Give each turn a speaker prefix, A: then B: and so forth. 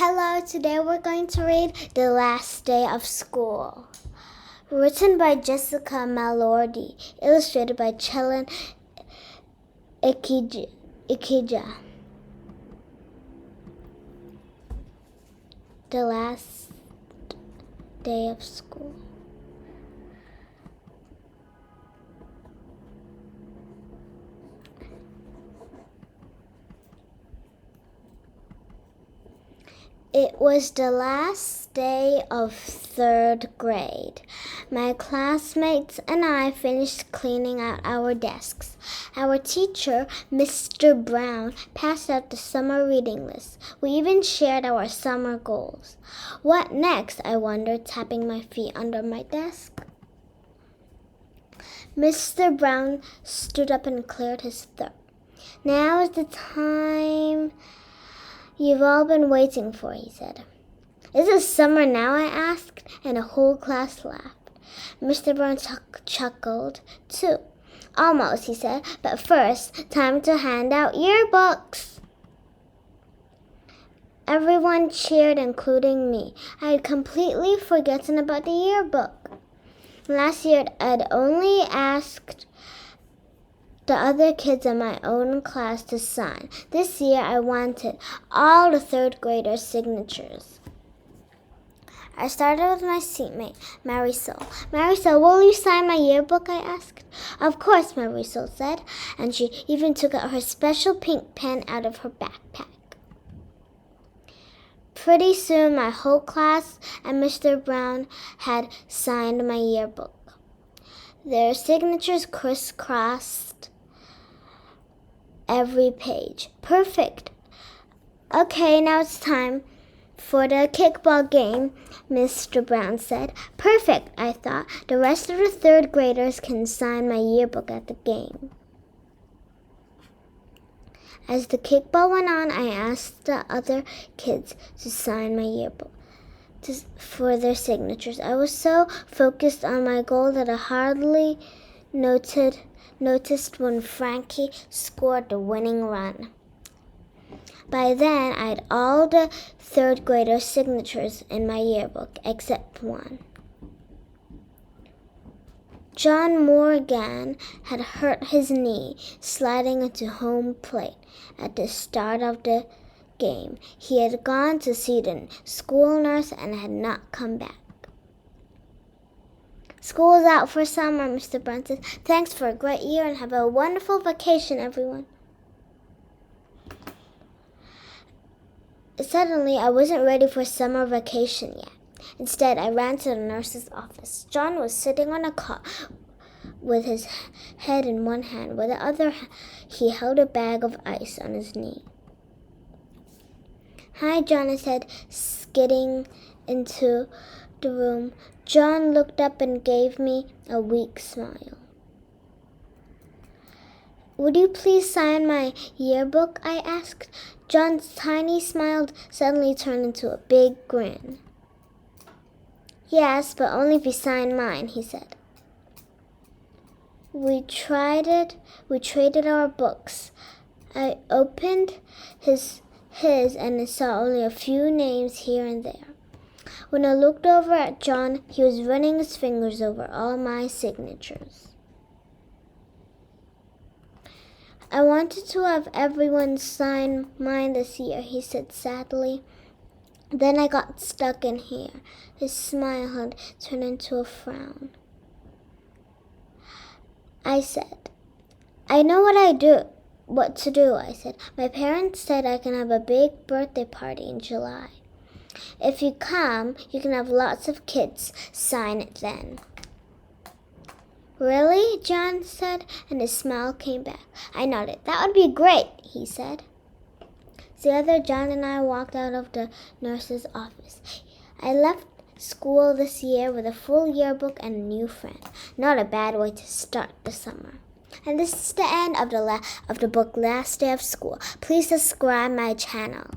A: Hello, today we're going to read The Last Day of School. Written by Jessica Malordi, illustrated by Chelen Ikija. The Last Day of School. It was the last day of third grade. My classmates and I finished cleaning out our desks. Our teacher, Mr. Brown, passed out the summer reading list. We even shared our summer goals. What next? I wondered, tapping my feet under my desk. Mr. Brown stood up and cleared his throat. Now is the time you've all been waiting for, he said. Is it summer now? I asked, and the whole class laughed. Mr. Brown chuckled, too. Almost, he said, but first, time to hand out yearbooks. Everyone cheered, including me. I had completely forgotten about the yearbook. Last year, I'd only asked the other kids in my own class to sign. This year, I wanted all the third graders' signatures. I started with my seatmate, Marisol. Marisol, will you sign my yearbook? I asked. Of course, Marisol said, and she even took out her special pink pen out of her backpack. Pretty soon, my whole class and Mr. Brown had signed my yearbook. Their signatures crisscrossed every page. Perfect. Okay, now it's time for the kickball game, Mr. Brown said. Perfect, I thought. The rest of the third graders can sign my yearbook at the game. As the kickball went on, I asked the other kids to sign my yearbook for their signatures. I was so focused on my goal that I hardly noticed when Frankie scored the winning run. By then, I had all the third graders' signatures in my yearbook, except one. John Morgan had hurt his knee sliding into home plate at the start of the game. He had gone to see the school nurse and had not come back. School is out for summer, Mr. Brown said. Thanks for a great year and have a wonderful vacation, everyone. Suddenly, I wasn't ready for summer vacation yet. Instead, I ran to the nurse's office. John was sitting on a cot with his head in one hand. With the other, he held a bag of ice on his knee. Hi, John, I said, skidding into the room. John looked up and gave me a weak smile. Would you please sign my yearbook? I asked. John's tiny smile suddenly turned into a big grin. Yes, but only if you sign mine, he said. We traded our books. I opened his and saw only a few names here and there. When I looked over at John, he was running his fingers over all my signatures. I wanted to have everyone sign mine this year, he said sadly. Then I got stuck in here. His smile had turned into a frown. I said, I know what to do, I said. My parents said I can have a big birthday party in July. If you come, you can have lots of kids sign it then. Really? John said, and his smile came back. I nodded. That would be great, he said. Together, John and I walked out of the nurse's office. I left school this year with a full yearbook and a new friend. Not a bad way to start the summer. And this is the end of the book Last Day of School. Please subscribe my channel.